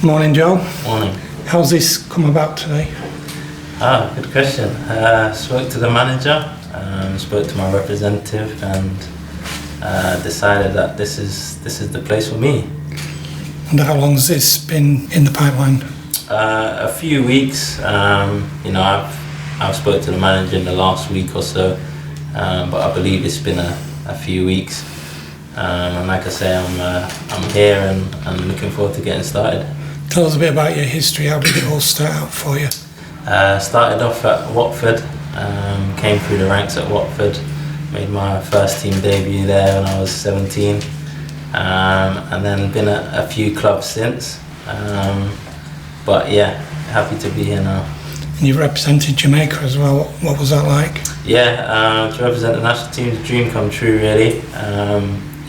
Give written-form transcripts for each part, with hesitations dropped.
Morning, Joel. Morning. How's this come about today? Good question. Spoke to the manager, spoke to my representative, and decided that this is the place for me. And how long has this been in the pipeline? A few weeks. I've spoke to the manager in the last week or so, but I believe it's been a few weeks. And like I say, I'm here and I'm looking forward to getting started. Tell us a bit about your history. How did it all start out for you? Started off at Watford, came through the ranks at Watford, made my first team debut there when I was 17, and then been at a few clubs since. But yeah, happy to be here now. And you've represented Jamaica as well. What was that like? Yeah, to represent the national team's a dream come true, really.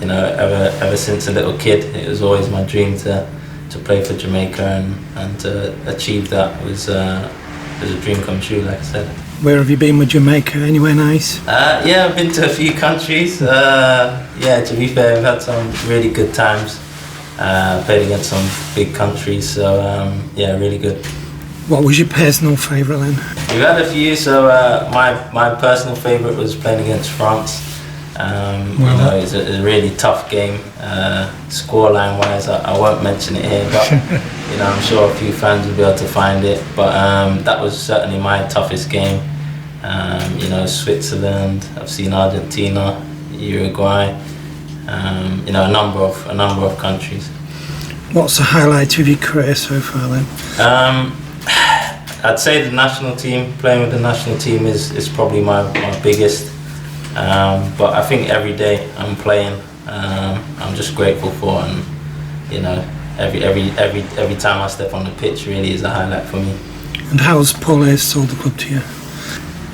Ever since a little kid, it was always my dream to play for Jamaica, and to achieve that was a dream come true, like I said. Where have you been with Jamaica? Anywhere nice? Yeah, I've been to a few countries. To be fair, we've had some really good times. Played against some big countries, so really good. What was your personal favourite then? We've had a few, so my personal favourite was playing against France. It's a really tough game. Scoreline wise, I won't mention it here, but I'm sure a few fans will be able to find it. But that was certainly my toughest game. Switzerland, I've seen Argentina, Uruguay, a number of countries. What's the highlight of your career so far then? I'd say the national team, playing with the national team is probably my biggest. But I think every day I'm playing, I'm just grateful for, and every time I step on the pitch really is a highlight for me. And how's Paul Ayres sold the club to you?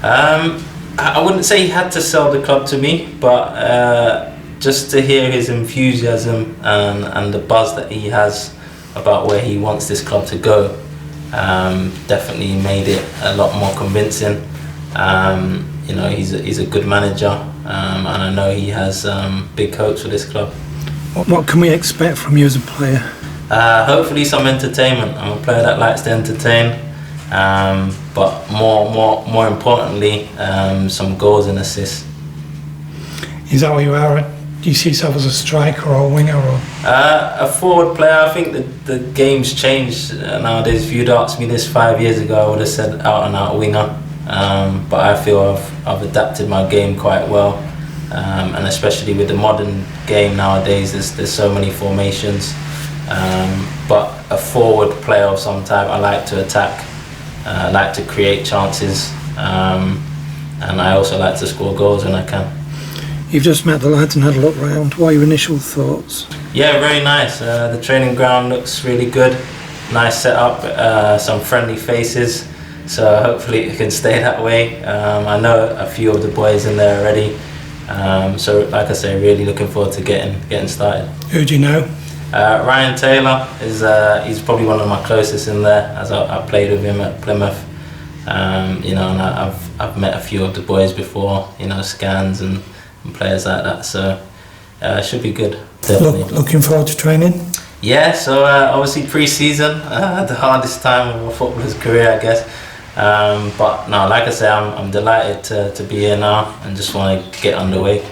I wouldn't say he had to sell the club to me, but just to hear his enthusiasm and the buzz that he has about where he wants this club to go, definitely made it a lot more convincing. He's a good manager, and I know he has big hopes for this club. What can we expect from you as a player? Hopefully some entertainment. I'm a player that likes to entertain, but more importantly, some goals and assists. Is that what you are? Do you see yourself as a striker or a winger? Or? A forward player. I think the game's changed nowadays. If you'd asked me this 5 years ago, I would have said out and out winger. But I feel I've adapted my game quite well, and especially with the modern game nowadays, there's so many formations. But a forward player of some type. I like to attack, I like to create chances, and I also like to score goals when I can. You've just met the lads and had a look round. What are your initial thoughts? Yeah, very nice. The training ground looks really good. Nice setup, some friendly faces. So hopefully it can stay that way. I know a few of the boys in there already. So like I say, really looking forward to getting started. Who do you know? Ryan Taylor is he's probably one of my closest in there, as I played with him at Plymouth. And I've met a few of the boys before, Scans and players like that. So it should be good. Looking forward to training? Yeah, so obviously pre-season, the hardest time of a footballer's career, I guess. But no, like I say, I'm delighted to be here now and just want to get underway.